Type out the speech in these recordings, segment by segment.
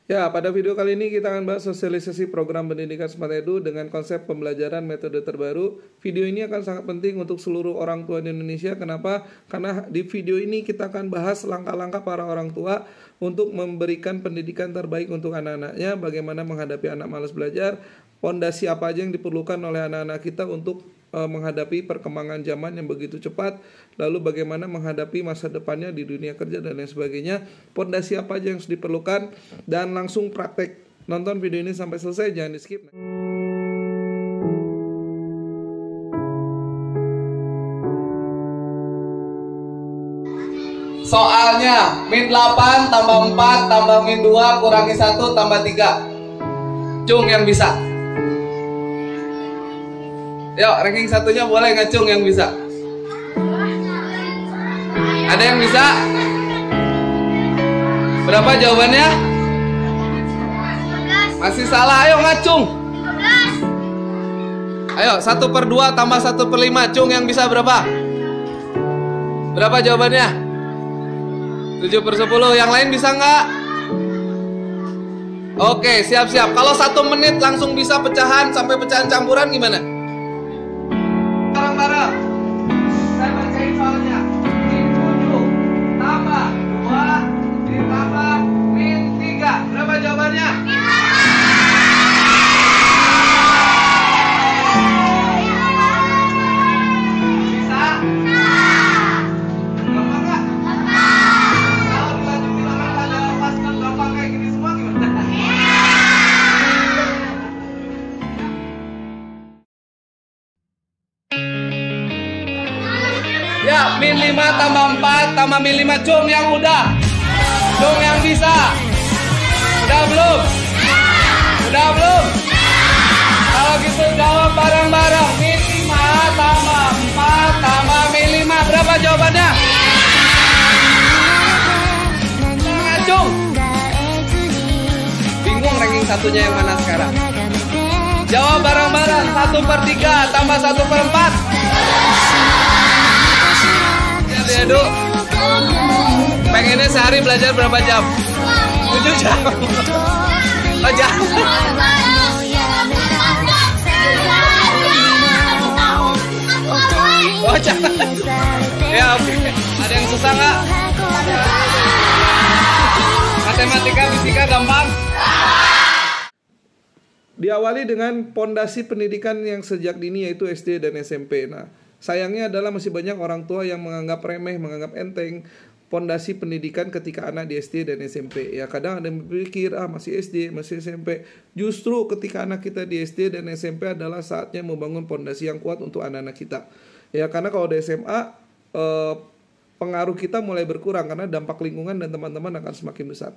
Ya, pada video kali ini kita akan bahas sosialisasi program pendidikan Smart Edu dengan konsep pembelajaran metode terbaru. Video ini akan sangat penting untuk seluruh orang tua di Indonesia. Kenapa? Karena di video ini kita akan bahas langkah-langkah para orang tua untuk memberikan pendidikan terbaik untuk anak-anaknya, bagaimana menghadapi anak malas belajar, fondasi apa aja yang diperlukan oleh anak-anak kita untuk menghadapi perkembangan zaman yang begitu cepat, lalu bagaimana menghadapi masa depannya di dunia kerja dan lain sebagainya, fondasi apa aja yang harus diperlukan, dan langsung praktek. Nonton video ini sampai selesai, jangan di skip. Soalnya min 8 tambah 4 tambah min 2 kurangi 1 tambah 3. Cung yang bisa. Yuk, ranking satunya boleh ngacung yang bisa. Ada yang bisa? Berapa jawabannya? Masih salah, ayo ngacung. Ayo, 1/2 tambah 1/5. Cung yang bisa berapa? Berapa jawabannya? 7/10. Yang lain bisa nggak? Oke, siap-siap. Kalau 1 menit langsung bisa pecahan sampai pecahan campuran gimana? Bareng-bareng. Saya bacain soalnya. Min 7 tambah 2 ditambah min 3. Berapa jawabannya? Bisa? Gampang nggak? Kalau dilanjut bilangan ada pas gampang kayak gini semua gimana? Ya, min 5 tambah 4 tambah min 5. Cung yang udah. Cung yang bisa. Udah belum? Udah belum? Kalau gitu jawab bareng-bareng. Min 5 tambah 4 tambah min 5. Berapa jawabannya? Cung. Bingung ranking satunya yang mana sekarang? Jawab bareng-bareng. 1/3 tambah 1/4. Edu, pengennya sehari belajar berapa jam? 7 jam. Oh, jam. Oh, jangan. Ya, oke. Ada yang susah nggak? Matematika, fisika gampang. Diawali dengan pondasi pendidikan yang sejak dini, yaitu SD dan SMP. Nah, sayangnya adalah masih banyak orang tua yang menganggap remeh, menganggap enteng pondasi pendidikan ketika anak di SD dan SMP. Ya, kadang ada yang berpikir, masih SD, masih SMP. Justru ketika anak kita di SD dan SMP adalah saatnya membangun pondasi yang kuat untuk anak-anak kita. Ya, karena kalau di SMA pengaruh kita mulai berkurang karena dampak lingkungan dan teman-teman akan semakin besar.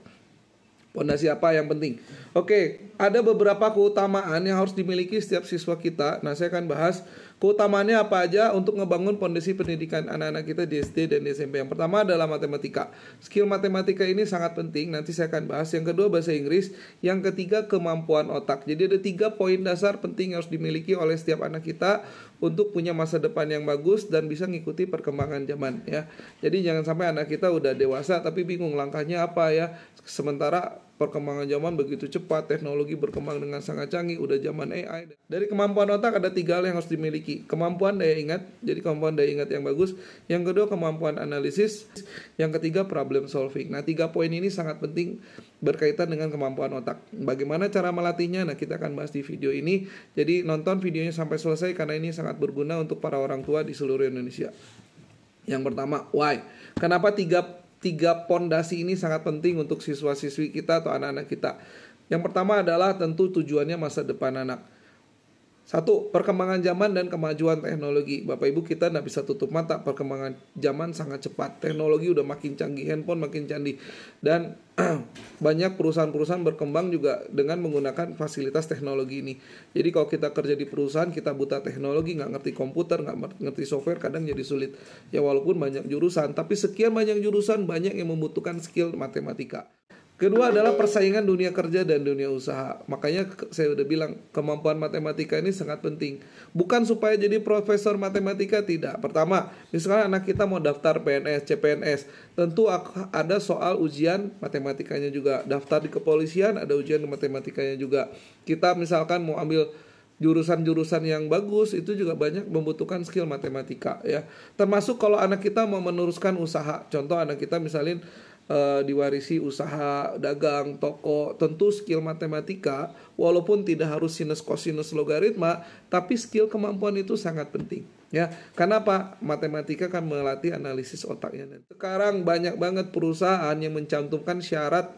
Pondasi apa yang penting? Oke, ada beberapa keutamaan yang harus dimiliki setiap siswa kita. Nah, saya akan bahas keutamaannya apa aja untuk ngebangun pondasi pendidikan anak-anak kita di SD dan di SMP. Yang pertama adalah matematika. Skill matematika ini sangat penting, nanti saya akan bahas. Yang kedua bahasa Inggris. Yang ketiga kemampuan otak. Jadi ada 3 poin dasar penting yang harus dimiliki oleh setiap anak kita untuk punya masa depan yang bagus dan bisa ngikuti perkembangan zaman ya. Jadi jangan sampai anak kita udah dewasa tapi bingung langkahnya apa ya. Sementara perkembangan zaman begitu cepat, teknologi berkembang dengan sangat canggih, udah zaman AI. Dari kemampuan otak ada 3 hal yang harus dimiliki. Kemampuan daya ingat, jadi kemampuan daya ingat yang bagus. Yang kedua kemampuan analisis. Yang ketiga problem solving. Nah, 3 poin ini sangat penting berkaitan dengan kemampuan otak. Bagaimana cara melatihnya? Nah, kita akan bahas di video ini. Jadi nonton videonya sampai selesai karena ini sangat berguna untuk para orang tua di seluruh Indonesia. Yang pertama, why? Kenapa tiga pondasi ini sangat penting untuk siswa-siswi kita atau anak-anak kita? Yang pertama adalah tentu tujuannya masa depan anak. 1. Perkembangan zaman dan kemajuan teknologi. Bapak Ibu, kita tidak bisa tutup mata. Perkembangan zaman sangat cepat. Teknologi udah makin canggih, handphone makin canggih. Dan banyak perusahaan-perusahaan berkembang juga dengan menggunakan fasilitas teknologi ini. Jadi kalau kita kerja di perusahaan, kita buta teknologi, nggak ngerti komputer, nggak ngerti software, kadang jadi sulit. Ya walaupun banyak jurusan, tapi sekian banyak jurusan, banyak yang membutuhkan skill matematika. Kedua adalah persaingan dunia kerja dan dunia usaha. Makanya saya udah bilang kemampuan matematika ini sangat penting. Bukan supaya jadi profesor matematika, tidak. Pertama, misalnya anak kita mau daftar PNS, CPNS, tentu ada soal ujian matematikanya juga. Daftar di kepolisian ada ujian matematikanya juga. Kita misalkan mau ambil jurusan-jurusan yang bagus, itu juga banyak membutuhkan skill matematika ya. Termasuk kalau anak kita mau meneruskan usaha. Contoh anak kita misalnya diwarisi usaha dagang, toko, tentu skill matematika walaupun tidak harus sinus, kosinus, logaritma, tapi skill kemampuan itu sangat penting ya. Karena apa? Matematika kan melatih analisis otaknya. Sekarang banyak banget perusahaan yang mencantumkan syarat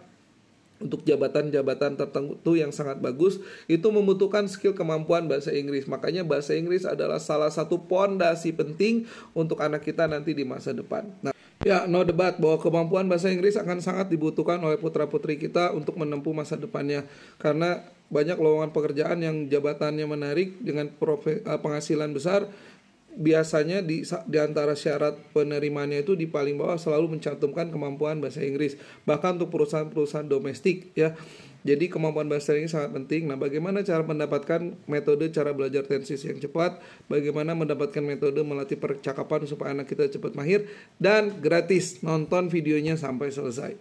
untuk jabatan-jabatan tertentu yang sangat bagus, itu membutuhkan skill kemampuan bahasa Inggris. Makanya bahasa Inggris adalah salah satu pondasi penting untuk anak kita nanti di masa depan. Nah, ya, no debat bahwa kemampuan bahasa Inggris akan sangat dibutuhkan oleh putra-putri kita untuk menempuh masa depannya. Karena banyak lowongan pekerjaan yang jabatannya menarik dengan penghasilan besar. Biasanya di antara syarat penerimaannya itu di paling bawah selalu mencantumkan kemampuan bahasa Inggris. Bahkan untuk perusahaan-perusahaan domestik ya. Jadi kemampuan bahasa Inggris sangat penting. Nah, bagaimana cara mendapatkan metode cara belajar tensis yang cepat, bagaimana mendapatkan metode melatih percakapan supaya anak kita cepat mahir, dan gratis, nonton videonya sampai selesai.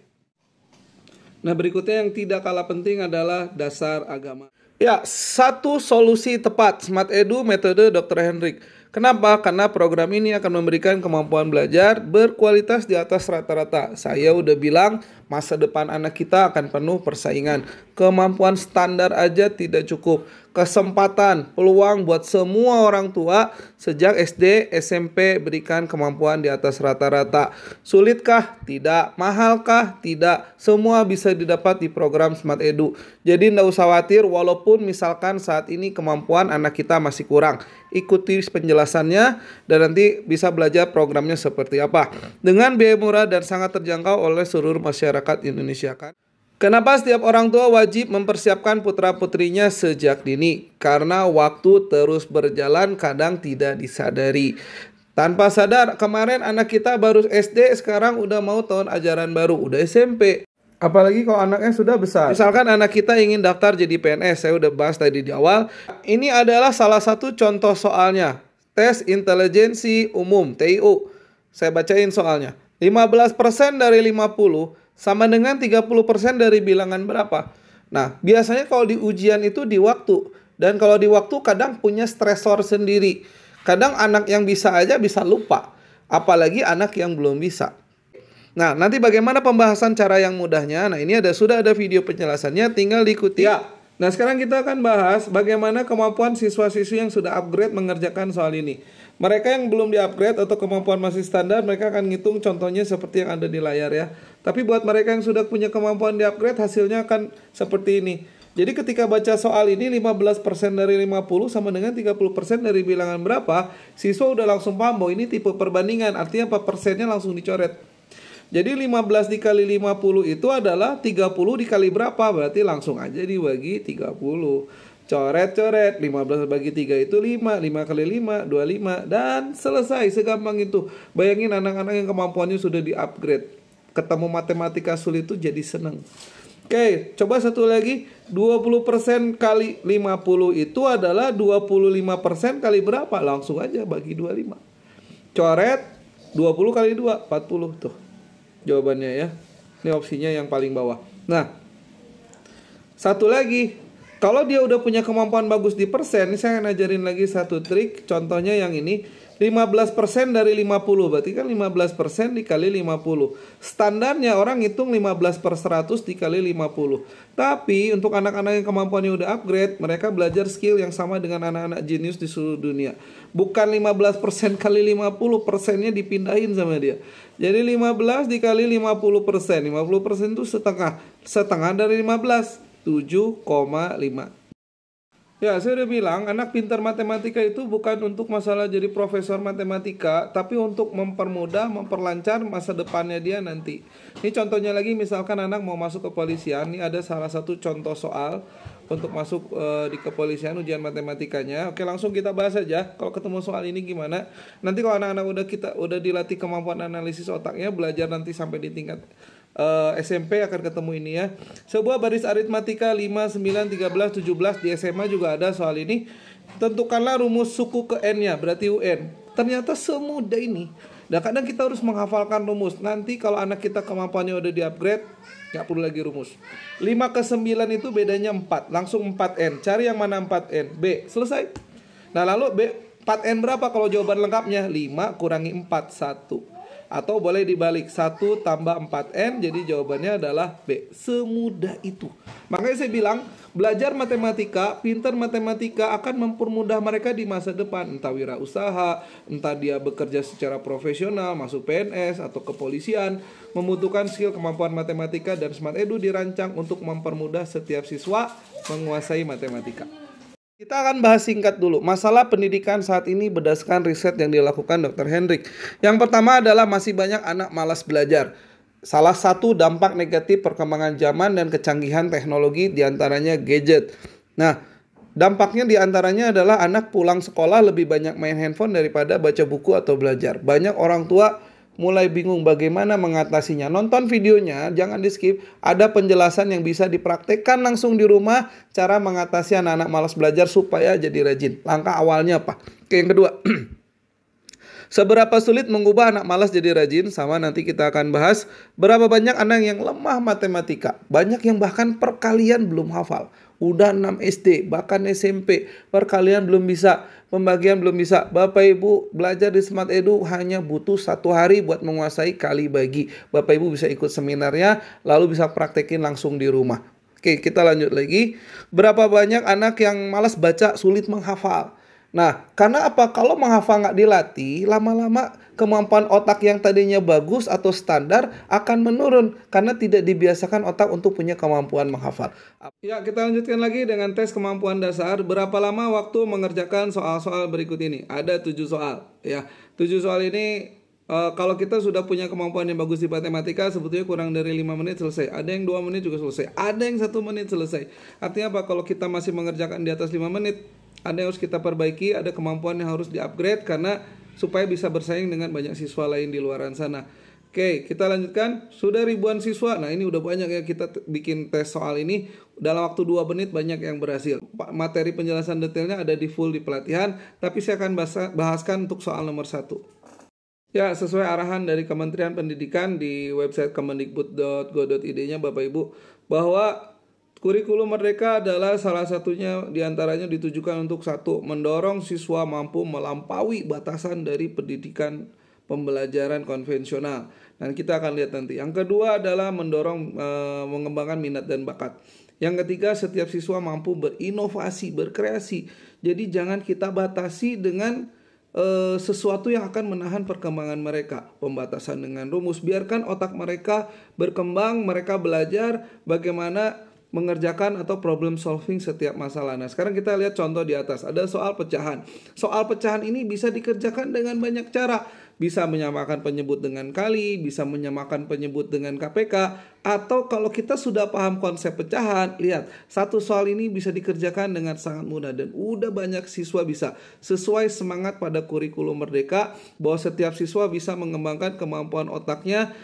Nah, berikutnya yang tidak kalah penting adalah dasar agama. Ya, satu solusi tepat Smart Edu metode Dr. Hendrik. Kenapa? Karena program ini akan memberikan kemampuan belajar berkualitas di atas rata-rata. Saya udah bilang masa depan anak kita akan penuh persaingan. Kemampuan standar aja tidak cukup. Kesempatan, peluang buat semua orang tua sejak SD, SMP berikan kemampuan di atas rata-rata. Sulitkah? Tidak. Mahalkah? Tidak. Semua bisa didapat di program Smart Edu. Jadi nggak usah khawatir walaupun misalkan saat ini kemampuan anak kita masih kurang. Ikuti penjelasannya dan nanti bisa belajar programnya seperti apa. Dengan biaya murah dan sangat terjangkau oleh seluruh masyarakat Indonesia kan. Kenapa setiap orang tua wajib mempersiapkan putra-putrinya sejak dini? Karena waktu terus berjalan kadang tidak disadari. Tanpa sadar kemarin anak kita baru SD, sekarang udah mau tahun ajaran baru, udah SMP. Apalagi kalau anaknya sudah besar. Misalkan anak kita ingin daftar jadi PNS, saya udah bahas tadi di awal. Ini adalah salah satu contoh soalnya. Tes intelijensi umum, TIU. Saya bacain soalnya. 15% dari 50 sama dengan 30% dari bilangan berapa? Nah, biasanya kalau di ujian itu di waktu. Dan kalau di waktu kadang punya stresor sendiri. Kadang anak yang bisa aja bisa lupa. Apalagi anak yang belum bisa. Nah, nanti bagaimana pembahasan cara yang mudahnya? Nah, ini sudah ada video penjelasannya, tinggal diikuti. Ya. Nah, sekarang kita akan bahas bagaimana kemampuan siswa-siswi yang sudah upgrade mengerjakan soal ini. Mereka yang belum di-upgrade atau kemampuan masih standar, mereka akan ngitung contohnya seperti yang ada di layar ya. Tapi buat mereka yang sudah punya kemampuan di-upgrade, hasilnya akan seperti ini. Jadi ketika baca soal ini 15% dari 50 sama dengan 30% dari bilangan berapa, siswa udah langsung paham bahwa ini tipe perbandingan, artinya apa persennya langsung dicoret. Jadi 15 dikali 50 itu adalah 30 dikali berapa? Berarti langsung aja dibagi 30. Coret-coret, 15 bagi 3 itu 5, 5 kali 5, 25, dan selesai, segampang itu. Bayangin anak-anak yang kemampuannya sudah di-upgrade. Ketemu matematika sulit itu jadi seneng. Oke, coba satu lagi, 20% kali 50 itu adalah 25% kali berapa? Langsung aja bagi 25. Coret, 20 kali 2, 40 tuh. Jawabannya ya. Ini opsinya yang paling bawah. Nah, satu lagi, kalau dia udah punya kemampuan bagus di persen, ini saya akan ajarin lagi satu trik. Contohnya yang ini, 15% dari 50, berarti kan 15% dikali 50. Standarnya orang hitung 15/100 dikali 50. Tapi untuk anak-anak yang kemampuannya udah upgrade, mereka belajar skill yang sama dengan anak-anak jenius di seluruh dunia. Bukan 15% kali 50, persennya dipindahin sama dia. Jadi 15 dikali 50%. 50% itu setengah. Setengah dari 15, 7,5. Ya, saya udah bilang anak pintar matematika itu bukan untuk masalah jadi profesor matematika, tapi untuk mempermudah, memperlancar masa depannya dia nanti. Ini contohnya lagi, misalkan anak mau masuk kepolisian, ini ada salah satu contoh soal untuk masuk di kepolisian ujian matematikanya. Oke, langsung kita bahas aja. Kalau ketemu soal ini gimana? Nanti kalau anak-anak udah dilatih kemampuan analisis otaknya, belajar nanti sampai di tingkat SMP akan ketemu ini ya. Sebuah baris aritmatika 5, 9, 13, 17 di SMA juga ada soal ini. Tentukanlah rumus suku ke N-nya, berarti UN. Ternyata semudah ini. Dan kadang kita harus menghafalkan rumus. Nanti kalau anak kita kemampuannya udah di-upgrade, nggak perlu lagi rumus. 5 ke 9 itu bedanya 4. Langsung 4N. Cari yang mana 4N. B. Selesai. Nah lalu B, 4N berapa kalau jawaban lengkapnya? 5 kurangi 4, 1. Atau boleh dibalik, 1 tambah 4N, jadi jawabannya adalah B. Semudah itu. Makanya saya bilang, belajar matematika, pintar matematika akan mempermudah mereka di masa depan. Entah wirausaha, entah dia bekerja secara profesional, masuk PNS atau kepolisian. Membutuhkan skill kemampuan matematika, dan Smart Edu dirancang untuk mempermudah setiap siswa menguasai matematika. Kita akan bahas singkat dulu masalah pendidikan saat ini berdasarkan riset yang dilakukan Dr. Hendrik. Yang pertama adalah masih banyak anak malas belajar. Salah satu dampak negatif perkembangan zaman dan kecanggihan teknologi diantaranya gadget. Nah, dampaknya diantaranya adalah anak pulang sekolah lebih banyak main handphone daripada baca buku atau belajar. Banyak orang tua mulai bingung bagaimana mengatasinya. Nonton videonya, jangan di skip. Ada penjelasan yang bisa dipraktekkan langsung di rumah. Cara mengatasi anak-anak malas belajar supaya jadi rajin. Langkah awalnya apa? Oke, yang kedua. Seberapa sulit mengubah anak malas jadi rajin? Sama nanti kita akan bahas. Berapa banyak anak yang lemah matematika? Banyak yang bahkan perkalian belum hafal. Udah 6 SD, bahkan SMP, perkalian belum bisa, pembagian belum bisa. Bapak Ibu belajar di Smart Edu hanya butuh 1 hari buat menguasai kali bagi. Bapak Ibu bisa ikut seminarnya, lalu bisa praktekin langsung di rumah. Oke, kita lanjut lagi. Berapa banyak anak yang malas baca, sulit menghafal? Nah, karena apa? Kalau menghafal nggak dilatih, lama-lama kemampuan otak yang tadinya bagus atau standar akan menurun karena tidak dibiasakan otak untuk punya kemampuan menghafal. Ya, kita lanjutkan lagi dengan tes kemampuan dasar. Berapa lama waktu mengerjakan soal-soal berikut ini? Ada 7 soal. Ya, 7 soal ini kalau kita sudah punya kemampuan yang bagus di matematika, sebetulnya kurang dari 5 menit selesai. Ada yang 2 menit juga selesai. Ada yang 1 menit selesai. Artinya apa? Kalau kita masih mengerjakan di atas 5 menit, ada yang harus kita perbaiki, ada kemampuan yang harus di-upgrade karena supaya bisa bersaing dengan banyak siswa lain di luaran sana. Oke, kita lanjutkan. Sudah ribuan siswa. Nah, ini udah banyak ya kita bikin tes soal ini. Dalam waktu 2 menit banyak yang berhasil. Materi penjelasan detailnya ada di full di pelatihan, tapi saya akan bahaskan untuk soal nomor 1. Ya, sesuai arahan dari Kementerian Pendidikan di website kemendikbud.go.id-nya Bapak Ibu, bahwa kurikulum Merdeka adalah salah satunya diantaranya ditujukan untuk 1. Mendorong siswa mampu melampaui batasan dari pendidikan pembelajaran konvensional. Dan kita akan lihat nanti. Yang kedua adalah mendorong mengembangkan minat dan bakat. Yang ketiga, setiap siswa mampu berinovasi, berkreasi. Jadi jangan kita batasi dengan sesuatu yang akan menahan perkembangan mereka. Pembatasan dengan rumus. Biarkan otak mereka berkembang, mereka belajar bagaimana mengerjakan atau problem solving setiap masalah. Nah, sekarang kita lihat contoh di atas. Ada soal pecahan. Soal pecahan ini bisa dikerjakan dengan banyak cara. Bisa menyamakan penyebut dengan kali, bisa menyamakan penyebut dengan KPK, atau kalau kita sudah paham konsep pecahan, lihat, satu soal ini bisa dikerjakan dengan sangat mudah dan udah banyak siswa bisa. Sesuai semangat pada kurikulum Merdeka bahwa setiap siswa bisa mengembangkan kemampuan otaknya,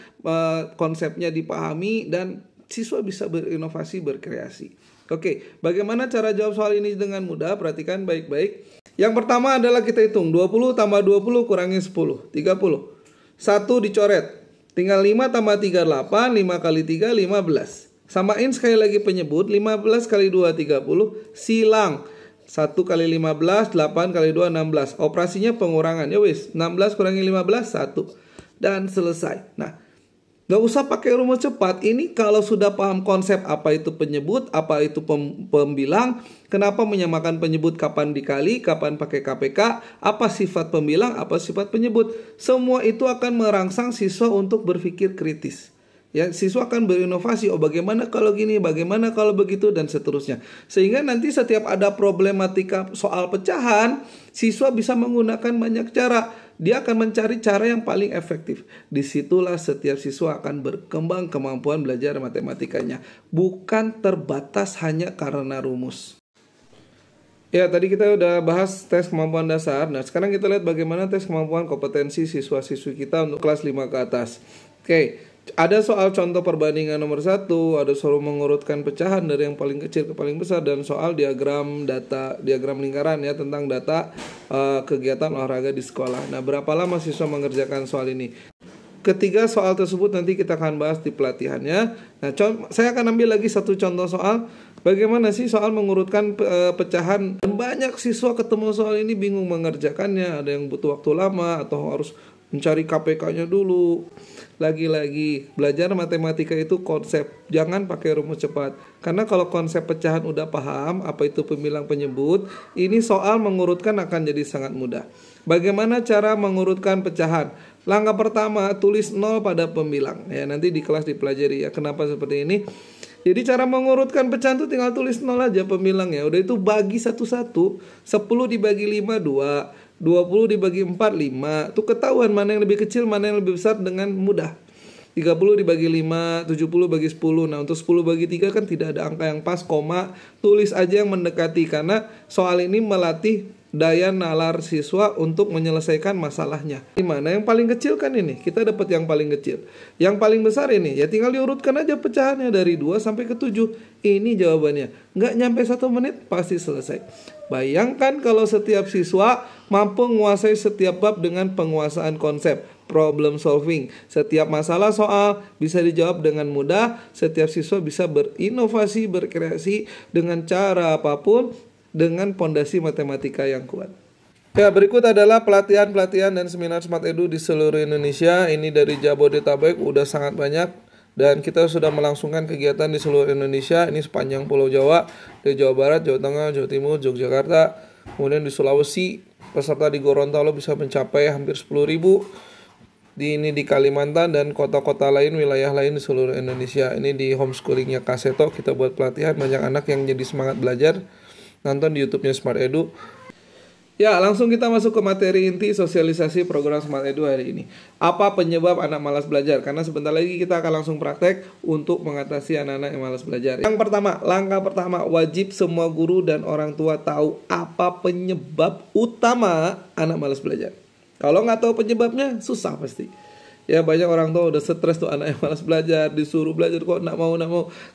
konsepnya dipahami, dan siswa bisa berinovasi, berkreasi. Oke, bagaimana cara jawab soal ini dengan mudah? Perhatikan baik-baik. Yang pertama adalah kita hitung 20 tambah 20 kurangi 10, 30. 1 dicoret. Tinggal 5 tambah 3, 8, 5 kali 3, 15. Samain sekali lagi penyebut, 15 kali 2, 30. Silang. 1 kali 15, 8 kali 2, 16. Operasinya pengurangan. Ya wis, 16 kurangi 15, 1. Dan selesai. Nah, gak usah pakai rumus cepat. Ini kalau sudah paham konsep apa itu penyebut, apa itu pembilang, kenapa menyamakan penyebut, kapan dikali, kapan pakai KPK, apa sifat pembilang, apa sifat penyebut. Semua itu akan merangsang siswa untuk berpikir kritis. Ya, siswa akan berinovasi. Oh, bagaimana kalau gini, bagaimana kalau begitu, dan seterusnya. Sehingga nanti setiap ada problematika soal pecahan, siswa bisa menggunakan banyak cara. Dia akan mencari cara yang paling efektif. Disitulah setiap siswa akan berkembang kemampuan belajar matematikanya. Bukan terbatas hanya karena rumus. Ya, tadi kita udah bahas tes kemampuan dasar. Nah, sekarang kita lihat bagaimana tes kemampuan kompetensi siswa-siswi kita untuk kelas 5 ke atas. Oke, Ada soal contoh perbandingan nomor 1, ada soal mengurutkan pecahan dari yang paling kecil ke paling besar, dan soal diagram lingkaran ya tentang data kegiatan olahraga di sekolah. Nah, berapa lama siswa mengerjakan soal ini? Ketiga soal tersebut nanti kita akan bahas di pelatihannya. Nah, saya akan ambil lagi satu contoh soal. Bagaimana sih soal mengurutkan pecahan? Dan banyak siswa ketemu soal ini bingung mengerjakannya. Ada yang butuh waktu lama atau harus mencari KPK-nya dulu. Lagi-lagi belajar matematika itu konsep, jangan pakai rumus cepat. Karena kalau konsep pecahan udah paham apa itu pembilang penyebut, ini soal mengurutkan akan jadi sangat mudah. Bagaimana cara mengurutkan pecahan? Langkah pertama, tulis 0 pada pembilang. Ya, nanti di kelas dipelajari ya kenapa seperti ini. Jadi cara mengurutkan pecahan itu tinggal tulis 0 aja pembilangnya. Udah itu bagi satu-satu. 10 dibagi 5 2. 20 dibagi 4 5. Tuh ketahuan mana yang lebih kecil, mana yang lebih besar dengan mudah. 30 dibagi 5, 70 bagi 10. Nah, untuk 10 bagi 3 kan tidak ada angka yang pas, koma. Tulis aja yang mendekati karena soal ini melatih daya nalar siswa untuk menyelesaikan masalahnya. Gimana yang paling kecil kan ini? Kita dapat yang paling kecil. Yang paling besar ini, ya tinggal diurutkan aja pecahannya dari 2 sampai ke 7. Ini jawabannya. Nggak nyampe 1 menit, pasti selesai. Bayangkan kalau setiap siswa mampu menguasai setiap bab dengan penguasaan konsep, problem solving. Setiap masalah soal bisa dijawab dengan mudah. Setiap siswa bisa berinovasi, berkreasi dengan cara apapun, dengan pondasi matematika yang kuat. Ya, berikut adalah pelatihan-pelatihan dan seminar Smart Edu di seluruh Indonesia. Ini dari Jabodetabek udah sangat banyak. Dan kita sudah melangsungkan kegiatan di seluruh Indonesia. Ini sepanjang Pulau Jawa, di Jawa Barat, Jawa Tengah, Jawa Timur, Yogyakarta. Kemudian di Sulawesi, peserta di Gorontalo bisa mencapai hampir 10.000. Ini di Kalimantan dan kota-kota lain, wilayah lain di seluruh Indonesia. Ini di homeschoolingnya Kaseto, kita buat pelatihan. Banyak anak yang jadi semangat belajar. Nonton di YouTube-nya Smart Edu. Ya, langsung kita masuk ke materi inti sosialisasi program Smart Edu hari ini. Apa penyebab anak malas belajar? Karena sebentar lagi kita akan langsung praktek untuk mengatasi anak-anak yang malas belajar. Yang pertama, langkah pertama, wajib semua guru dan orang tua tahu apa penyebab utama anak malas belajar. Kalau nggak tahu penyebabnya, susah pasti. Ya, banyak orang tua udah stres tuh anak yang malas belajar, disuruh belajar kok nggak mau.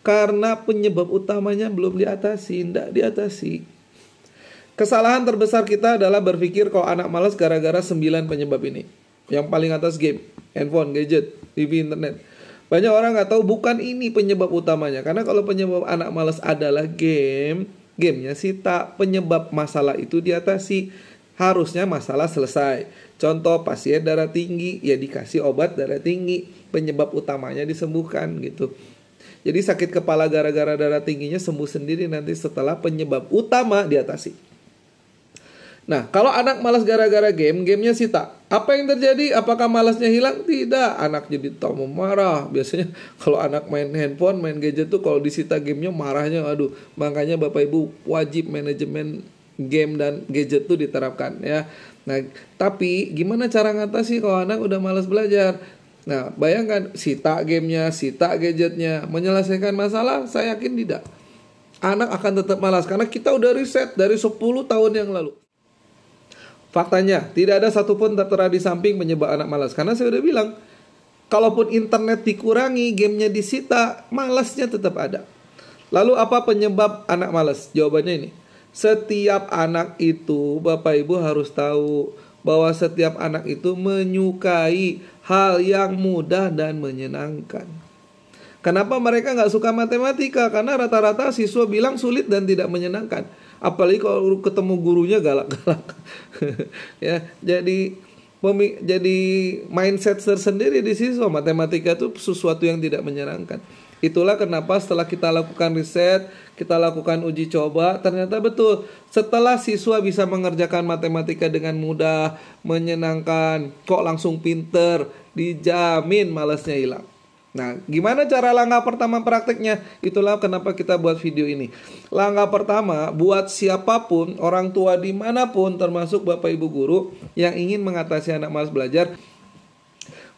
Karena penyebab utamanya belum diatasi, nggak diatasi. Kesalahan terbesar kita adalah berpikir kalau anak malas gara-gara 9 penyebab ini. Yang paling atas game, handphone, gadget, TV, internet. Banyak orang nggak tahu bukan ini penyebab utamanya. Karena kalau penyebab anak malas adalah gamenya sih tak, penyebab masalah itu diatasi. Harusnya masalah selesai. Contoh pasien darah tinggi, ya dikasih obat darah tinggi, penyebab utamanya disembuhkan gitu. Jadi sakit kepala gara-gara darah tingginya sembuh sendiri nanti setelah penyebab utama diatasi. Nah, kalau anak malas gara-gara gamenya sih tak. Apa yang terjadi? Apakah malasnya hilang? Tidak. Anak jadi tambah marah. Biasanya kalau anak main handphone, main gadget tuh kalau disita gamenya marahnya, aduh. Makanya Bapak Ibu wajib manajemen game dan gadget tuh diterapkan ya. Nah, tapi gimana cara ngatasi kalau anak udah malas belajar? Nah, bayangkan sita gamenya, sita gadgetnya, menyelesaikan masalah? Saya yakin tidak. Anak akan tetap malas karena kita udah riset dari 10 tahun yang lalu. Faktanya, tidak ada satupun tertera di samping penyebab anak malas. Karena saya udah bilang, kalaupun internet dikurangi, gamenya disita, malasnya tetap ada. Lalu apa penyebab anak malas? Jawabannya ini. Setiap anak itu, Bapak Ibu harus tahu bahwa setiap anak itu menyukai hal yang mudah dan menyenangkan. Kenapa mereka nggak suka matematika? Karena rata-rata siswa bilang sulit dan tidak menyenangkan. Apalagi kalau ketemu gurunya galak-galak. Ya, jadi mindset tersendiri di siswa. Matematika itu sesuatu yang tidak menyenangkan. Itulah kenapa setelah kita lakukan riset, kita lakukan uji coba, ternyata betul. Setelah siswa bisa mengerjakan matematika dengan mudah, menyenangkan, kok langsung pinter, dijamin malasnya hilang. Nah, gimana cara langkah pertama prakteknya? Itulah kenapa kita buat video ini. Langkah pertama, buat siapapun, orang tua dimanapun, termasuk Bapak Ibu guru yang ingin mengatasi anak malas belajar,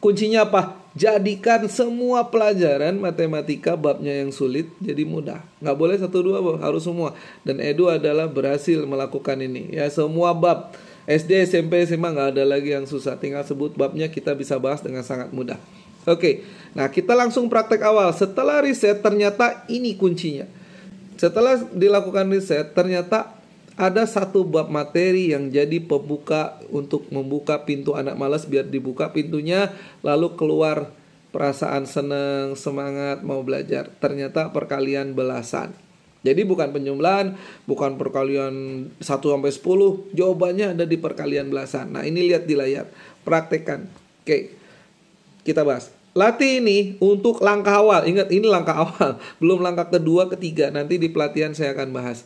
kuncinya apa? Jadikan semua pelajaran matematika babnya yang sulit jadi mudah. Nggak boleh 1-2, harus semua. Dan Edu adalah berhasil melakukan ini. Ya, semua bab. SD, SMP, SMA nggak ada lagi yang susah. Tinggal sebut babnya, kita bisa bahas dengan sangat mudah. Oke, nah kita langsung praktek awal. Setelah riset ternyata ini kuncinya. Setelah dilakukan riset ternyata ada satu bab materi yang jadi pembuka untuk membuka pintu anak malas biar dibuka pintunya, lalu keluar perasaan senang, semangat, mau belajar. Ternyata perkalian belasan. Jadi bukan penjumlahan, bukan perkalian 1 sampai 10, jawabannya ada di perkalian belasan. Nah, ini lihat di layar, praktekkan. Oke, kita bahas. Latih ini untuk langkah awal. Ingat, ini langkah awal, belum langkah kedua, ketiga. Nanti di pelatihan saya akan bahas.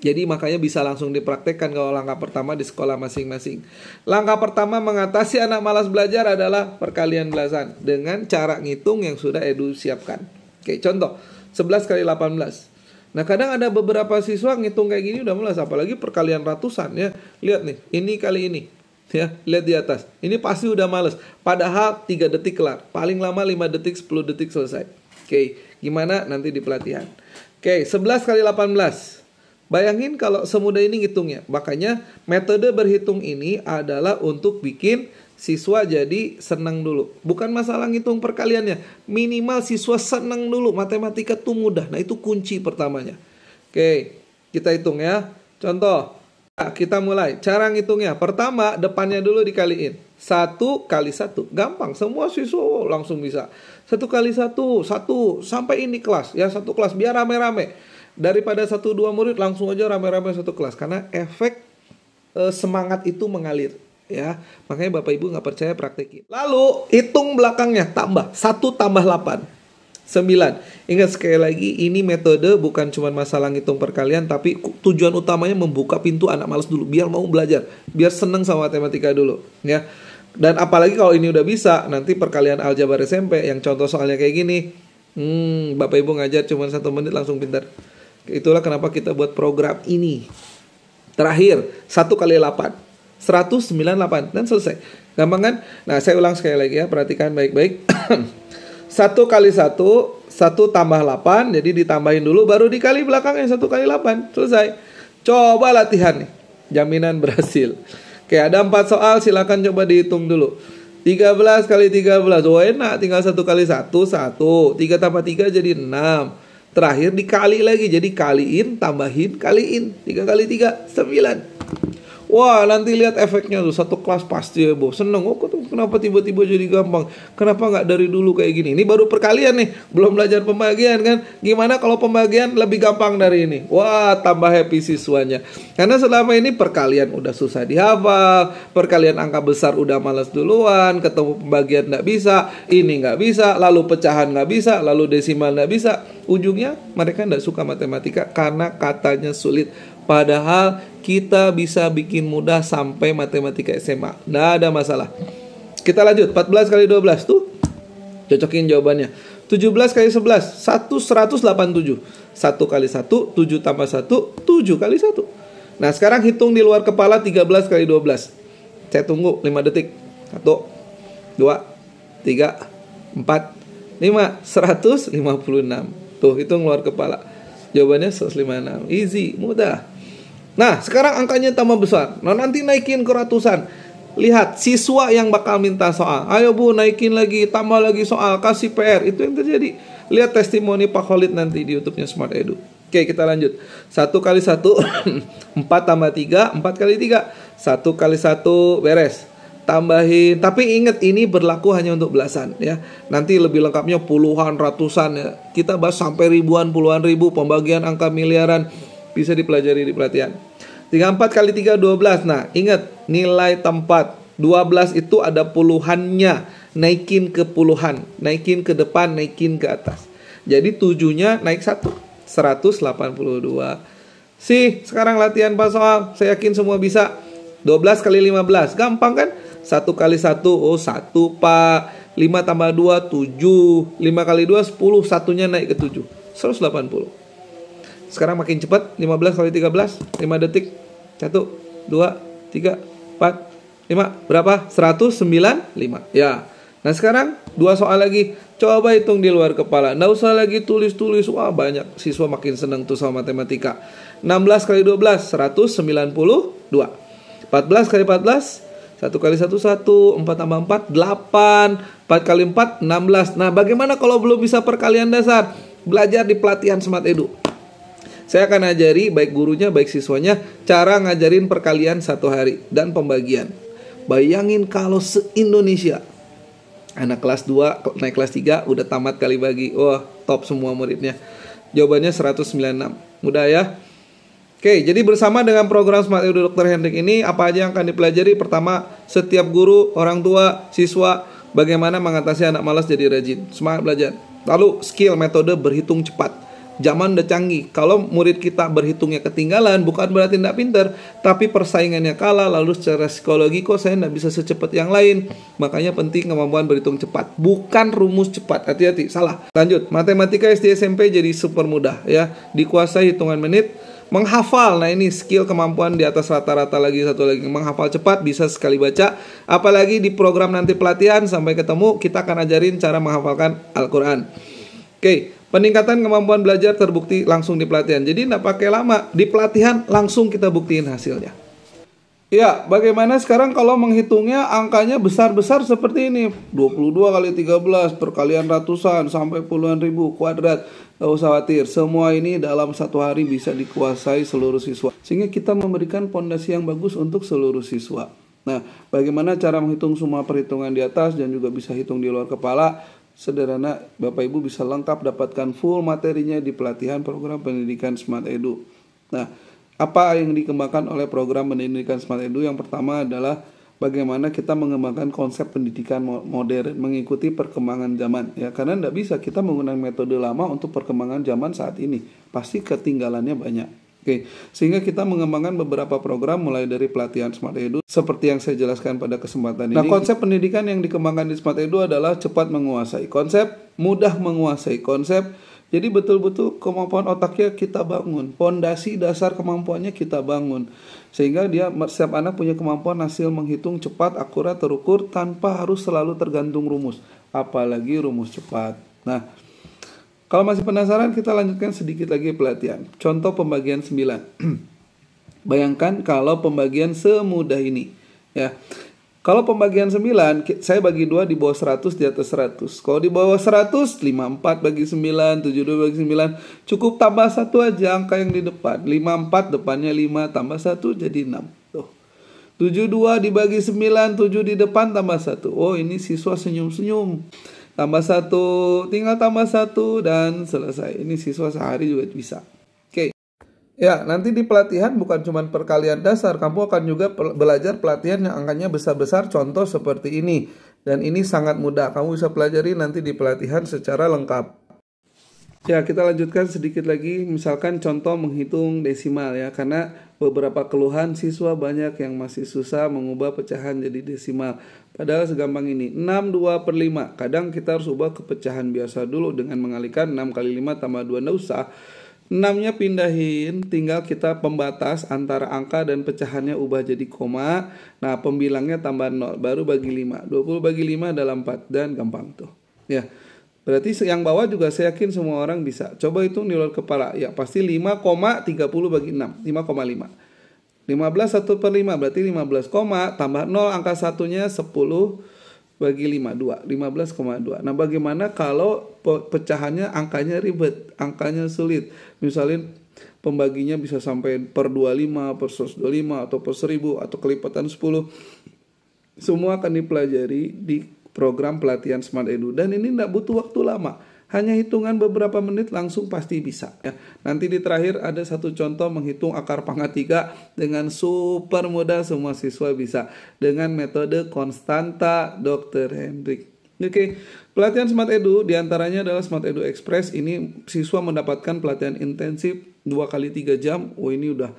Jadi makanya bisa langsung dipraktekkan kalau langkah pertama di sekolah masing-masing. Langkah pertama mengatasi anak malas belajar adalah perkalian belasan dengan cara ngitung yang sudah Edu siapkan. Oke, contoh 11 kali 18. Nah, kadang ada beberapa siswa ngitung kayak gini udah malas, apalagi perkalian ratusan ya. Lihat nih, ini kali ini. Ya, lihat di atas. Ini pasti udah males. Padahal 3 detik kelar. Paling lama 5 detik, 10 detik selesai. Oke, gimana nanti di pelatihan. Oke, 11 kali 18. Bayangin kalau semudah ini ngitungnya. Makanya metode berhitung ini adalah untuk bikin siswa jadi senang dulu. Bukan masalah ngitung perkaliannya. Minimal siswa senang dulu. Matematika tuh mudah. Nah, itu kunci pertamanya. Oke, kita hitung ya. Contoh. Nah, kita mulai. Cara ngitungnya. Pertama, depannya dulu dikaliin. 1 kali 1. Gampang. Semua siswa langsung bisa. 1 kali 1. 1. Sampai ini kelas. Ya, 1 kelas. Biar rame-rame. Daripada 1-2 murid langsung aja rame-rame 1 kelas. Karena efek semangat itu mengalir. Ya, makanya Bapak Ibu nggak percaya praktekin. Lalu hitung belakangnya, tambah 1 tambah 8 9. Ingat sekali lagi, ini metode bukan cuma masalah ngitung perkalian, tapi tujuan utamanya membuka pintu anak malas dulu, biar mau belajar, biar seneng sama matematika dulu, ya. Dan apalagi kalau ini udah bisa, nanti perkalian aljabar SMP yang contoh soalnya kayak gini, Bapak Ibu ngajar cuma 1 menit langsung pintar. Itulah kenapa kita buat program ini. Terakhir, 1 kali 8 198 dan selesai. Gampang kan? Nah, saya ulang sekali lagi ya, perhatikan baik-baik. 1 kali 1 tambah 8. Jadi ditambahin dulu baru dikali belakangnya 1 kali 8. Selesai. Coba latihan nih. Jaminan berhasil. Oke, ada 4 soal, silakan coba dihitung dulu. 13 kali 13. Oh, enak, tinggal 1 kali 1 1. 3 tambah 3 jadi 6. Terakhir dikali lagi. Jadi kaliin, tambahin, kaliin. 3 kali 3 9. Wah, nanti lihat efeknya tuh. 1 kelas pasti ya, Bu. Seneng. Oh, kenapa tiba-tiba jadi gampang? Kenapa nggak dari dulu kayak gini? Ini baru perkalian nih. Belum belajar pembagian kan? Gimana kalau pembagian lebih gampang dari ini? Wah, tambah happy siswanya. Karena selama ini perkalian udah susah dihafal. Perkalian angka besar udah malas duluan. Ketemu pembagian nggak bisa. Ini nggak bisa. Lalu pecahan nggak bisa. Lalu desimal nggak bisa. Ujungnya mereka nggak suka matematika karena katanya sulit. Padahal kita bisa bikin mudah sampai matematika SMA. Nggak ada masalah. Kita lanjut. 14 kali 12 tuh. Cocokin jawabannya. 17 kali 11. 187. 1 kali 1. 7 tambah 1. 7 kali 1. Nah, sekarang hitung di luar kepala 13 kali 12. Saya tunggu 5 detik. 1, 2, 3, 4, 5. 156. Tuh, hitung luar kepala. Jawabannya 156. Easy, mudah. Nah, sekarang angkanya tambah besar. Nah, nanti naikin ke ratusan. Lihat, siswa yang bakal minta soal. Ayo Bu, naikin lagi, tambah lagi soal, kasih PR. Itu yang terjadi. Lihat testimoni Pak Khalid nanti di YouTube-nya Smart Edu. Oke, kita lanjut. 1 kali 1, 4 tambah 3, 4 kali 3. 1 kali 1, beres. Tambahin. Tapi ingat, ini berlaku hanya untuk belasan ya. Nanti lebih lengkapnya puluhan, ratusan ya. Kita bahas sampai ribuan, puluhan ribu, pembagian angka miliaran. Bisa dipelajari di pelatihan. 34 kali 3, 12. Nah, ingat, nilai tempat 12 itu ada puluhannya. Naikin ke puluhan. Naikin ke depan, naikin ke atas. Jadi 7-nya naik 1. 182. Sekarang latihan pas soal. Saya yakin semua bisa. 12 kali 15. Gampang kan? 1 kali 1. Oh, 1 Pak. 5 tambah 2, 7. 5 kali 2, 10. Satunya naik ke 7. 180. Sekarang makin cepat. 15 kali 13. 5 detik. 1, 2, 3, 4, 5. Berapa? 195. Ya. Nah, sekarang 2 soal lagi. Coba hitung di luar kepala. Nggak usah lagi tulis-tulis. Wah, banyak siswa makin senang tuh sama matematika. 16 kali 12, 192. 14 kali 14, 1 kali 1 1, 4 tambah 4 8, 4 kali 4 16. Nah, bagaimana kalau belum bisa perkalian dasar? Belajar di pelatihan Smart Edu. Saya akan ajari baik gurunya baik siswanya cara ngajarin perkalian 1 hari dan pembagian. Bayangin kalau se-Indonesia anak kelas 2 naik kelas 3 udah tamat kali bagi. Wah, top semua muridnya. Jawabannya 196. Mudah ya? Oke, jadi bersama dengan program Smart Edu Dr. Hendrik ini, apa aja yang akan dipelajari? Pertama, setiap guru, orang tua, siswa, bagaimana mengatasi anak malas jadi rajin. Semangat belajar. Lalu, skill metode berhitung cepat. Zaman udah canggih. Kalau murid kita berhitungnya ketinggalan, bukan berarti tidak pintar, tapi persaingannya kalah. Lalu secara psikologi, kok saya tidak bisa secepat yang lain. Makanya penting kemampuan berhitung cepat, bukan rumus cepat. Hati-hati, salah. Lanjut, matematika SD SMP jadi super mudah ya. Dikuasai hitungan menit. Menghafal, nah ini skill kemampuan di atas rata-rata lagi. Satu lagi, menghafal cepat, bisa sekali baca. Apalagi di program nanti pelatihan, sampai ketemu, kita akan ajarin cara menghafalkan Al-Quran. Oke, peningkatan kemampuan belajar terbukti langsung di pelatihan. Jadi tidak pakai lama, di pelatihan langsung kita buktiin hasilnya. Ya, bagaimana sekarang kalau menghitungnya angkanya besar-besar seperti ini. 22 kali 13, perkalian ratusan sampai puluhan ribu kuadrat. Gak usah khawatir, semua ini dalam 1 hari bisa dikuasai seluruh siswa. Sehingga kita memberikan pondasi yang bagus untuk seluruh siswa. Nah, bagaimana cara menghitung semua perhitungan di atas dan juga bisa hitung di luar kepala? Sederhana, Bapak Ibu bisa lengkap dapatkan full materinya di pelatihan program pendidikan Smart Edu. Nah, apa yang dikembangkan oleh program pendidikan Smart Edu? Yang pertama adalah bagaimana kita mengembangkan konsep pendidikan modern mengikuti perkembangan zaman. Ya, karena tidak bisa kita menggunakan metode lama untuk perkembangan zaman saat ini. Pasti ketinggalannya banyak. Oke, sehingga kita mengembangkan beberapa program mulai dari pelatihan Smart Edu seperti yang saya jelaskan pada kesempatan ini. Nah, konsep pendidikan yang dikembangkan di Smart Edu adalah cepat menguasai konsep, mudah menguasai konsep. Jadi betul-betul kemampuan otaknya kita bangun, pondasi dasar kemampuannya kita bangun. Sehingga setiap anak punya kemampuan hasil menghitung cepat, akurat, terukur tanpa harus selalu tergantung rumus, apalagi rumus cepat. Nah, kalau masih penasaran, kita lanjutkan sedikit lagi pelatihan. Contoh pembagian 9. Bayangkan kalau pembagian semudah ini. Ya, kalau pembagian 9, saya bagi 2 di bawah 100, di atas 100. Kalau di bawah 100, 54 bagi 9, 72 bagi 9. Cukup tambah 1 aja angka yang di depan. 54 depannya 5, tambah 1 jadi 6. Tuh. 72 dibagi 9, 7 di depan tambah 1. Oh, ini siswa senyum-senyum. Tambah 1, tinggal tambah 1 dan selesai. Ini siswa sehari juga bisa. Oke. Ya, nanti di pelatihan bukan cuma perkalian dasar, kamu akan juga belajar pelatihan yang angkanya besar-besar, contoh seperti ini. Dan ini sangat mudah, kamu bisa pelajari nanti di pelatihan secara lengkap. Ya, kita lanjutkan sedikit lagi, misalkan contoh menghitung desimal ya, karena beberapa keluhan siswa banyak yang masih susah mengubah pecahan jadi desimal. Padahal segampang ini, 62/5. Kadang kita harus ubah ke pecahan biasa dulu dengan mengalihkan 6 kali 5 tambah 2, nggak usah. 6-nya pindahin, tinggal kita pembatas antara angka dan pecahannya ubah jadi koma. Nah, pembilangnya tambah 0, baru bagi 5. 20 bagi 5 adalah 4, dan gampang tuh. Ya, berarti yang bawah juga saya yakin semua orang bisa. Coba hitung di luar kepala. Ya, pasti 5,30 bagi 6, 5,5. 15 1/5 berarti 15, tambah 0 angka satunya 10 bagi 5, 2, 15,2. Nah, bagaimana kalau pecahannya angkanya ribet, angkanya sulit. Misalnya pembaginya bisa sampai per 25, per 125, atau per 1000, atau kelipatan 10. Semua akan dipelajari di program pelatihan Smart Edu. Dan ini tidak butuh waktu lama. Hanya hitungan beberapa menit langsung pasti bisa ya. Nanti di terakhir ada satu contoh menghitung akar pangkat 3 dengan super mudah, semua siswa bisa dengan metode konstanta Dr. Hendrik. Oke, pelatihan Smart Edu diantaranya adalah Smart Edu Express. Ini siswa mendapatkan pelatihan intensif 2 kali 3 jam. Oh, ini udah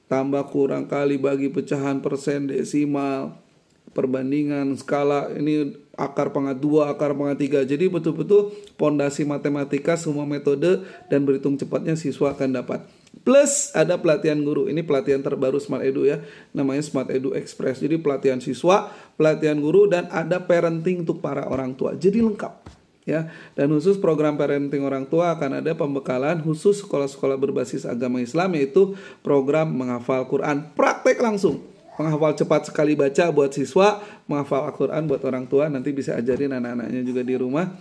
tambah kurang kali bagi pecahan persen, desimal, perbandingan, skala, ini akar pangkat 2, akar pangkat 3. Jadi betul-betul pondasi matematika, semua metode dan berhitung cepatnya siswa akan dapat. Plus ada pelatihan guru. Ini pelatihan terbaru Smart Edu ya. Namanya Smart Edu Express. Jadi pelatihan siswa, pelatihan guru, dan ada parenting untuk para orang tua. Jadi lengkap ya. Dan khusus program parenting orang tua akan ada pembekalan khusus sekolah-sekolah berbasis agama Islam, yaitu program menghafal Quran praktek langsung. Menghafal cepat sekali baca buat siswa, menghafal Al-Quran buat orang tua, nanti bisa ajarin anak-anaknya juga di rumah.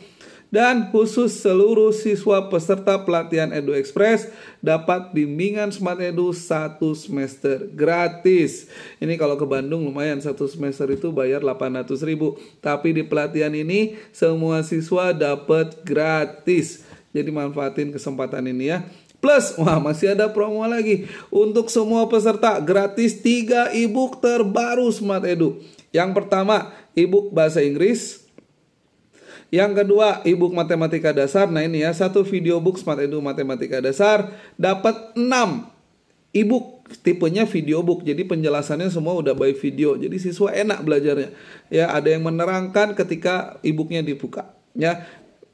Dan khusus seluruh siswa peserta pelatihan Edu Express dapat bimbingan Smart Edu 1 semester gratis. Ini kalau ke Bandung lumayan, 1 semester itu bayar 800.000. Tapi di pelatihan ini semua siswa dapat gratis. Jadi manfaatin kesempatan ini ya. Plus, wah masih ada promo lagi. Untuk semua peserta gratis 3 e-book terbaru Smart Edu. Yang pertama, e-book bahasa Inggris. Yang kedua, e-book matematika dasar. Nah ini ya, 1 video book Smart Edu matematika dasar dapat 6 e-book tipenya video book. Jadi penjelasannya semua udah by video. Jadi siswa enak belajarnya. Ya, ada yang menerangkan ketika e-booknya dibuka. Ya.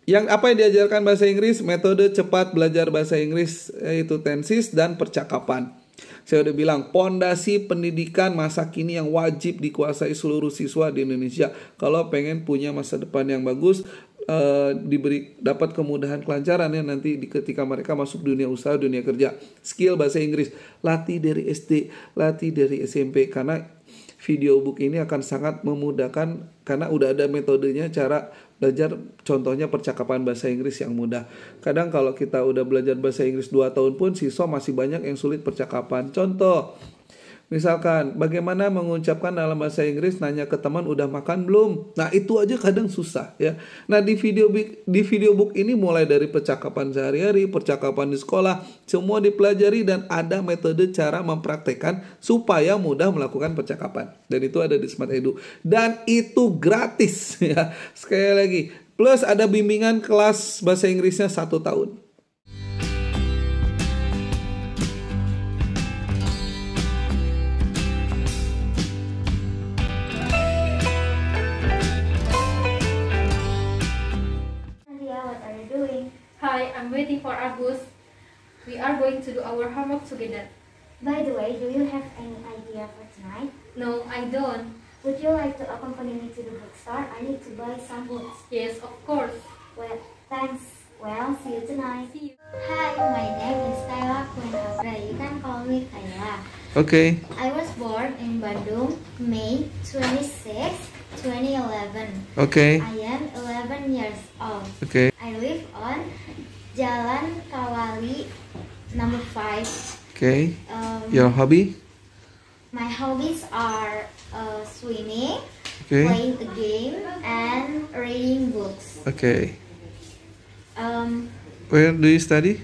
Yang apa yang diajarkan bahasa Inggris? Metode cepat belajar bahasa Inggris, yaitu tenses dan percakapan. Saya udah bilang, pondasi pendidikan masa kini yang wajib dikuasai seluruh siswa di Indonesia. Kalau pengen punya masa depan yang bagus, dapat kemudahan kelancaran ya nanti ketika mereka masuk dunia usaha, dunia kerja. Skill bahasa Inggris, latih dari SD, latih dari SMP. Karena video book ini akan sangat memudahkan karena udah ada metodenya cara belajar, contohnya percakapan bahasa Inggris yang mudah. Kadang kalau kita udah belajar bahasa Inggris 2 tahun pun siswa masih banyak yang sulit percakapan. Contoh, misalkan bagaimana mengucapkan dalam bahasa Inggris, nanya ke teman udah makan belum. Nah itu aja kadang susah ya. Nah di video book ini mulai dari percakapan sehari-hari, percakapan di sekolah, semua dipelajari dan ada metode cara mempraktekkan supaya mudah melakukan percakapan. Dan itu ada di Smart Edu. Dan itu gratis ya. Sekali lagi, plus ada bimbingan kelas bahasa Inggrisnya 1 tahun. Hi, I'm waiting for Agus. We are going to do our homework together. By the way, do you have any idea for tonight? No, I don't. Would you like to accompany me to the bookstore? I need to buy some books. Yes, of course. Well, thanks. Well, see you tonight. See you. Hi, my name is Kayla Kuenabra. You can call me Kayla. Okay. I was born in Bandung, May 26, 2011. Okay. I am 11 years old. Okay. I live on Jalan Kawali number 5. Okay. Your hobby? My hobbies are swimming, Okay. playing a game, and reading books. Okay. Um, Where do you study?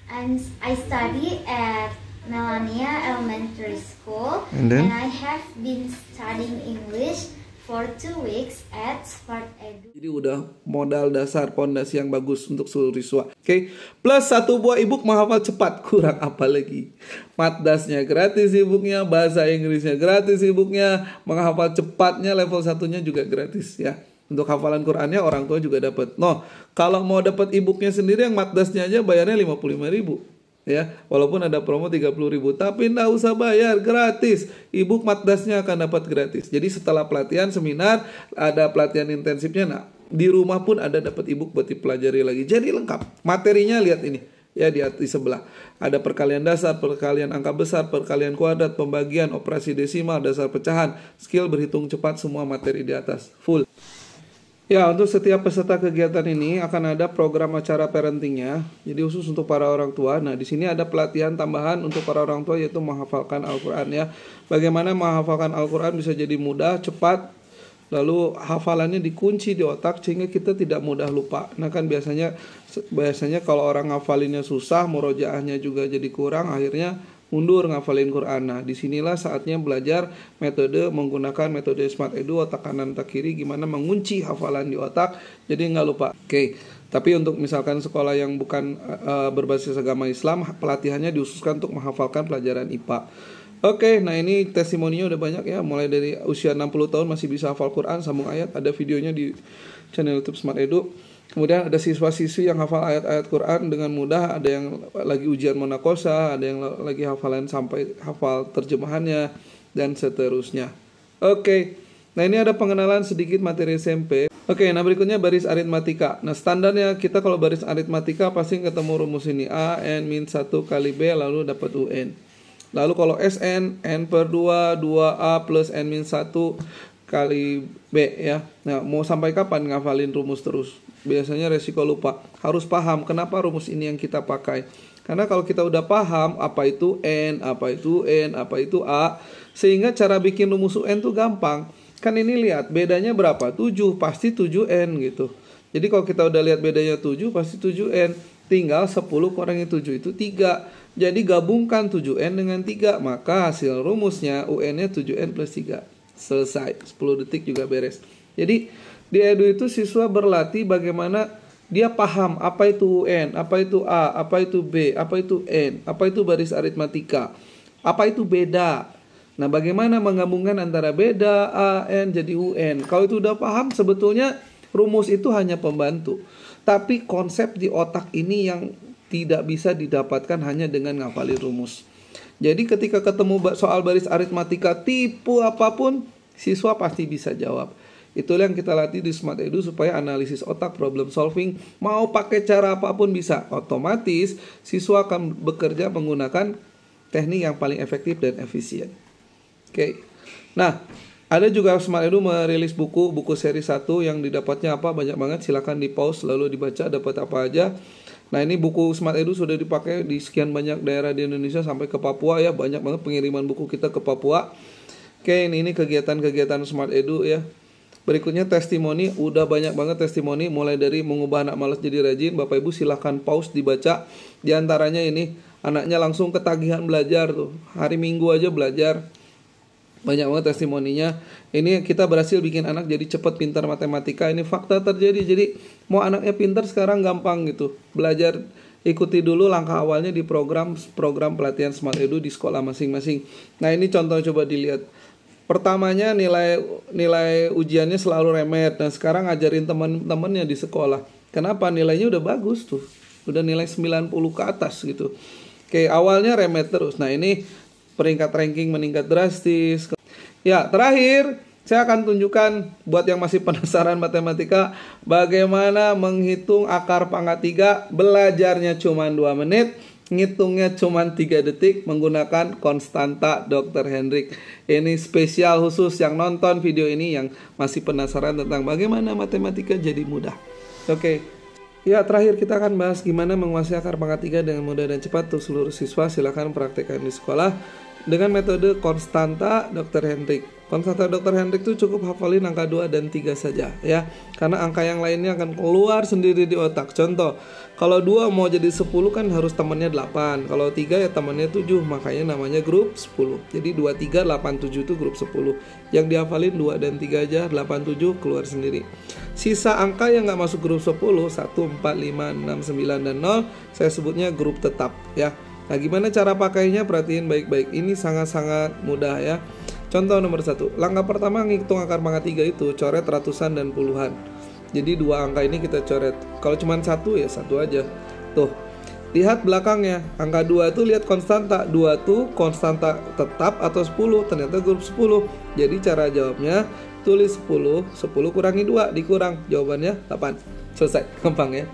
I study at Melania Elementary School, And then? I have been studying English for 2 weeks at Smart Edu. Jadi udah modal dasar pondasi yang bagus untuk seluruh siswa. Oke. Plus 1 buah e-book menghafal cepat. Kurang apa lagi? Matdasnya gratis e-booknya, bahasa Inggrisnya gratis e-booknya, menghafal cepatnya level 1-nya juga gratis ya. Untuk hafalan Qur'annya orang tua juga dapat. No, kalau mau dapat e-booknya sendiri yang matdasnya aja bayarnya 55.000. Ya, walaupun ada promo 30.000, tapi nggak usah bayar, gratis. E-book matdasnya akan dapat gratis. Jadi setelah pelatihan seminar, ada pelatihan intensifnya. Nah, di rumah pun ada dapat e-book buat dipelajari lagi. Jadi lengkap. Materinya lihat ini. Ya, di sebelah. Ada perkalian dasar, perkalian angka besar, perkalian kuadrat, pembagian, operasi desimal, dasar pecahan, skill berhitung cepat, semua materi di atas. Full. Ya, untuk setiap peserta kegiatan ini akan ada program acara parentingnya. Jadi khusus untuk para orang tua. Nah, di sini ada pelatihan tambahan untuk para orang tua yaitu menghafalkan Al-Quran ya. Bagaimana menghafalkan Al-Quran bisa jadi mudah, cepat, lalu hafalannya dikunci di otak sehingga kita tidak mudah lupa. Nah kan biasanya kalau orang ngafalinnya susah, murojaahnya juga jadi kurang, akhirnya mundur ngafalin Quran. Nah, disinilah saatnya belajar menggunakan metode Smart Edu, otak kanan otak kiri, gimana mengunci hafalan di otak jadi nggak lupa. Oke. Tapi untuk misalkan sekolah yang bukan berbasis agama Islam, pelatihannya diususkan untuk menghafalkan pelajaran IPA. Oke, nah ini testimoninya udah banyak ya. Mulai dari usia 60 tahun masih bisa hafal Quran, sambung ayat. Ada videonya di channel YouTube Smart Edu. Kemudian ada siswa-siswi yang hafal ayat-ayat Quran dengan mudah. Ada yang lagi ujian monakosa, ada yang lagi hafalan sampai hafal terjemahannya, dan seterusnya. Oke, nah ini ada pengenalan sedikit materi SMP. Oke, nah berikutnya baris aritmatika. Nah standarnya kita kalau baris aritmatika pasti ketemu rumus ini. A, N, min 1 kali B, lalu dapat UN. Lalu kalau Sn, n per 2, 2a plus n min 1 kali b ya. Nah, mau sampai kapan ngafalin rumus terus? Biasanya resiko lupa. Harus paham kenapa rumus ini yang kita pakai. Karena kalau kita udah paham apa itu n, apa itu n, apa itu a, sehingga cara bikin rumus UN tuh gampang. Kan ini lihat bedanya berapa? 7, pasti 7n gitu. Jadi kalau kita udah lihat bedanya 7, pasti 7n. Tinggal 10 kurangi 7 itu 3. Jadi gabungkan 7n dengan 3, maka hasil rumusnya UN-nya 7n plus 3. Selesai, 10 detik juga beres. Jadi di Edu itu siswa berlatih bagaimana dia paham apa itu UN, apa itu A, apa itu B, apa itu N, apa itu baris aritmatika, apa itu beda. Nah, bagaimana menggabungkan antara beda, A, N jadi UN. Kalau itu udah paham, sebetulnya rumus itu hanya pembantu. Tapi konsep di otak ini yang tidak bisa didapatkan hanya dengan ngafalin rumus. Jadi ketika ketemu soal baris aritmatika tipe apapun, siswa pasti bisa jawab. Itulah yang kita latih di Smart Edu supaya analisis otak, problem solving, mau pakai cara apapun bisa. Otomatis siswa akan bekerja menggunakan teknik yang paling efektif dan efisien. Oke. Nah, ada juga Smart Edu merilis buku seri 1 yang didapatnya apa? Banyak banget, silakan di pause lalu dibaca dapat apa aja. Nah, ini buku Smart Edu sudah dipakai di sekian banyak daerah di Indonesia sampai ke Papua ya. Banyak banget pengiriman buku kita ke Papua. Oke, ini kegiatan-kegiatan Smart Edu ya. Berikutnya testimoni, udah banyak banget testimoni mulai dari mengubah anak malas jadi rajin. Bapak Ibu silahkan pause dibaca. Di antaranya ini anaknya langsung ketagihan belajar tuh. Hari Minggu aja belajar. Banyak banget testimoninya. Ini kita berhasil bikin anak jadi cepat pintar matematika. Ini fakta terjadi. Jadi mau anaknya pintar sekarang gampang gitu. Belajar, ikuti dulu langkah awalnya di program pelatihan Smart Edu di sekolah masing-masing. Nah, ini contoh coba dilihat. Pertamanya nilai ujiannya selalu remet. Nah, sekarang ngajarin teman-temannya di sekolah. Kenapa? Nilainya udah bagus tuh. Udah nilai 90 ke atas gitu. Oke, awalnya remet terus. Nah, ini peringkat ranking meningkat drastis. Ya, terakhir saya akan tunjukkan buat yang masih penasaran matematika bagaimana menghitung akar pangkat 3. Belajarnya cuma 2 menit, ngitungnya cuma 3 detik menggunakan konstanta Dr. Hendrik. Ini spesial khusus yang nonton video ini yang masih penasaran tentang bagaimana matematika jadi mudah. Oke. Ya, terakhir kita akan bahas gimana menguasai akar pangkat 3 dengan mudah dan cepat untuk seluruh siswa. Silakan praktekkan di sekolah dengan metode konstanta Dr. Hendrik. Konstanta Dr. Hendrik itu cukup hafalin angka 2 dan 3 saja ya. Karena angka yang lainnya akan keluar sendiri di otak. Contoh, kalau 2 mau jadi 10 kan harus temannya 8. Kalau 3 ya temannya 7, makanya namanya grup 10. Jadi 2, 3, 8, 7 itu grup 10. Yang dihafalin 2 dan 3 aja, 8, 7 keluar sendiri. Sisa angka yang nggak masuk grup 10, 1, 4, 5, 6, 9, dan 0, saya sebutnya grup tetap ya. Nah, gimana cara pakainya? Perhatiin baik-baik. Ini sangat-sangat mudah ya. Contoh nomor 1. Langkah pertama ngitung akar pangkat 3 itu coret ratusan dan puluhan. Jadi 2 angka ini kita coret. Kalau cuma 1 ya 1 aja. Tuh. Lihat belakangnya. Angka 2 itu lihat konstanta. 2 tuh konstanta tetap atau 10. Ternyata grup 10. Jadi cara jawabnya tulis 10. 10 kurangi 2 dikurang. Jawabannya 8. Selesai. Gampang ya.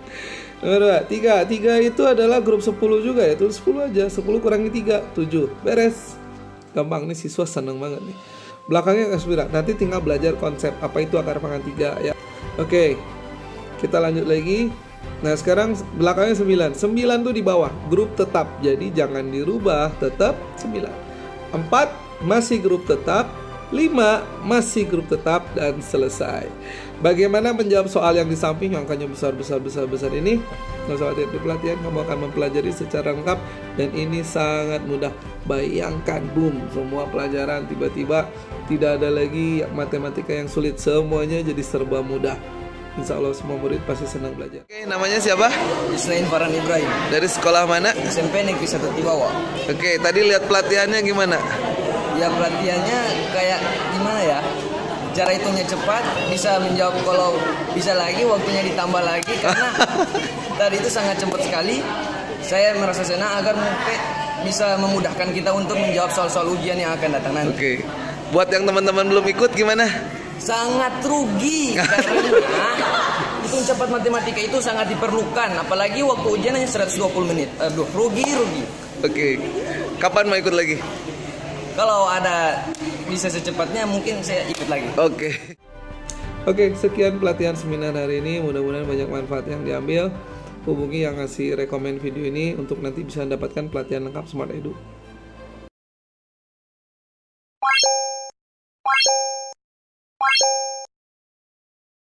Nomor 2, 3 itu adalah grup 10 juga ya. Tulis 10 aja. 10 kurangi 3, 7. Beres. Gampang nih, siswa seneng banget nih. Belakangnya nggak berat. Nanti tinggal belajar konsep apa itu akar pangkat 3 ya. Oke. Kita lanjut lagi. Nah, sekarang belakangnya 9. 9 tuh di bawah, grup tetap. Jadi jangan dirubah, tetap 9. 4 masih grup tetap. 5 masih grup tetap dan selesai. Bagaimana menjawab soal yang di samping yang angkanya besar ini? Nggak usah khawatir, di pelatihan kamu akan mempelajari secara lengkap dan ini sangat mudah. Bayangkan, boom, semua pelajaran tiba-tiba tidak ada lagi matematika yang sulit, semuanya jadi serba mudah. Insya Allah semua murid pasti senang belajar. Oke, namanya siapa? Islain Farhan Ibrahim. Dari sekolah mana? SMP Negeri 1 Tiwawa. Oke, tadi lihat pelatihannya gimana? Ya, pelatihannya kayak gimana ya? Cara hitungnya cepat, bisa menjawab kalau bisa lagi, waktunya ditambah lagi. Karena tadi itu sangat cepat sekali. Saya merasa senang agar mungkin bisa memudahkan kita untuk menjawab soal-soal ujian yang akan datang nanti. Oke. Buat yang teman-teman belum ikut gimana? Sangat rugi karena hitung cepat matematika itu sangat diperlukan, apalagi waktu ujian hanya 120 menit. Aduh, rugi. Oke. Kapan mau ikut lagi? Kalau ada bisa secepatnya mungkin saya ikut lagi. Oke, sekian pelatihan seminar hari ini. Mudah-mudahan banyak manfaat yang diambil. Hubungi yang ngasih rekomen video ini untuk nanti bisa mendapatkan pelatihan lengkap Smart Edu.